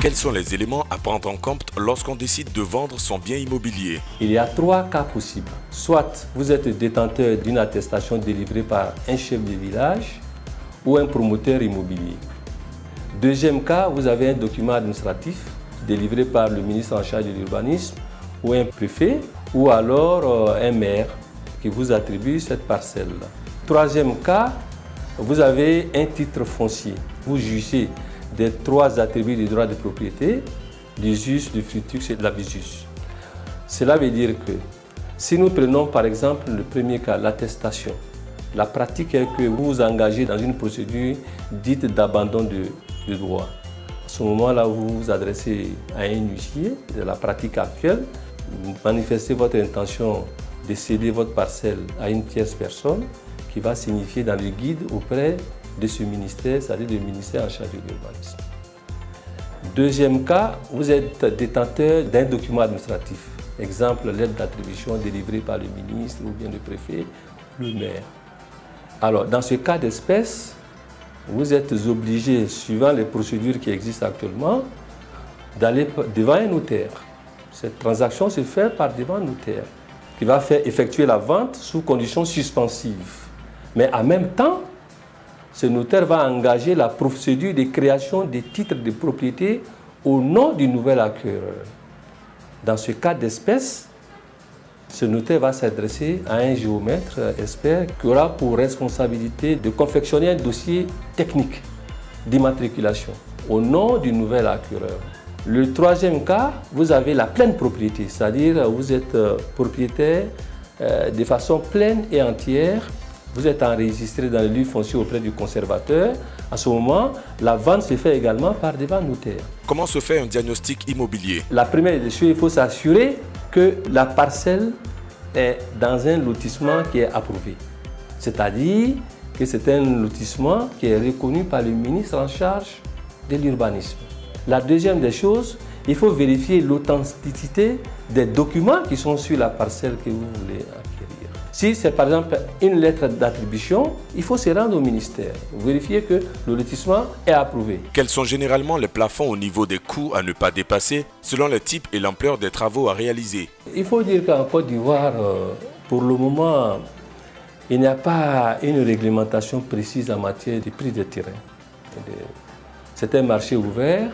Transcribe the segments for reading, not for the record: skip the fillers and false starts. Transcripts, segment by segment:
Quels sont les éléments à prendre en compte lorsqu'on décide de vendre son bien immobilier? Il y a 3 cas possibles. Soit vous êtes détenteur d'une attestation délivrée par un chef de village ou un promoteur immobilier. Deuxième cas, vous avez un document administratif délivré par le ministre en charge de l'urbanisme ou un préfet ou alors un maire qui vous attribue cette parcelle-là. Troisième cas, vous avez un titre foncier. Vous jugez des 3 attributs du droit de propriété, l'usus, le fructus et l'abusus. Cela veut dire que si nous prenons par exemple le premier cas, l'attestation, la pratique est que vous vous engagez dans une procédure dite d'abandon de droit. À ce moment-là, vous vous adressez à un huissier de la pratique actuelle, vous manifestez votre intention de céder votre parcelle à une tierce personne qui va signifier dans le guide auprès de ce ministère, c'est-à-dire le ministère en charge de l'urbanisme. Deuxième cas, vous êtes détenteur d'un document administratif. Exemple, lettre d'attribution délivrée par le ministre ou bien le préfet, le maire. Alors, dans ce cas d'espèce, vous êtes obligé, suivant les procédures qui existent actuellement, d'aller devant un notaire. Cette transaction se fait par devant un notaire qui va faire effectuer la vente sous conditions suspensives. Mais en même temps, ce notaire va engager la procédure de création des titres de propriété au nom du nouvel acquéreur. Dans ce cas d'espèce, ce notaire va s'adresser à un géomètre expert qui aura pour responsabilité de confectionner un dossier technique d'immatriculation au nom du nouvel acquéreur. Le troisième cas, vous avez la pleine propriété, c'est-à-dire vous êtes propriétaire de façon pleine et entière. Vous êtes enregistré dans le livre foncier auprès du conservateur. À ce moment, la vente se fait également par devant notaire. Comment se fait un diagnostic immobilier? La première des choses, il faut s'assurer que la parcelle est dans un lotissement qui est approuvé. C'est-à-dire que c'est un lotissement qui est reconnu par le ministre en charge de l'urbanisme. La deuxième des choses, il faut vérifier l'authenticité des documents qui sont sur la parcelle que vous voulez acquérir. Si c'est par exemple une lettre d'attribution, il faut se rendre au ministère, vérifier que le lotissement est approuvé. Quels sont généralement les plafonds au niveau des coûts à ne pas dépasser selon le type et l'ampleur des travaux à réaliser? Il faut dire qu'en Côte d'Ivoire, pour le moment, il n'y a pas une réglementation précise en matière de prix des terrains. C'est un marché ouvert,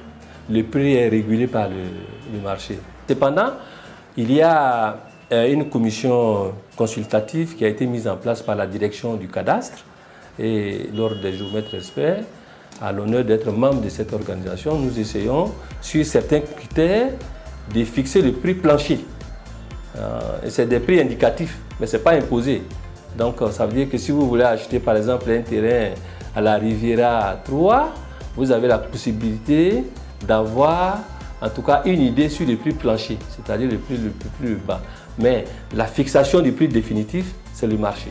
le prix est régulé par le marché. Cependant, il y a une commission consultative qui a été mise en place par la direction du cadastre et l'ordre des géomètres experts, à l'honneur d'être membre de cette organisation, nous essayons sur certains critères de fixer le prix plancher. C'est des prix indicatifs, mais ce n'est pas imposé. Donc ça veut dire que si vous voulez acheter par exemple un terrain à la Riviera 3, vous avez la possibilité d'avoir en tout cas une idée sur le prix plancher, c'est-à-dire le prix le plus bas. Mais la fixation du prix définitif, c'est le marché.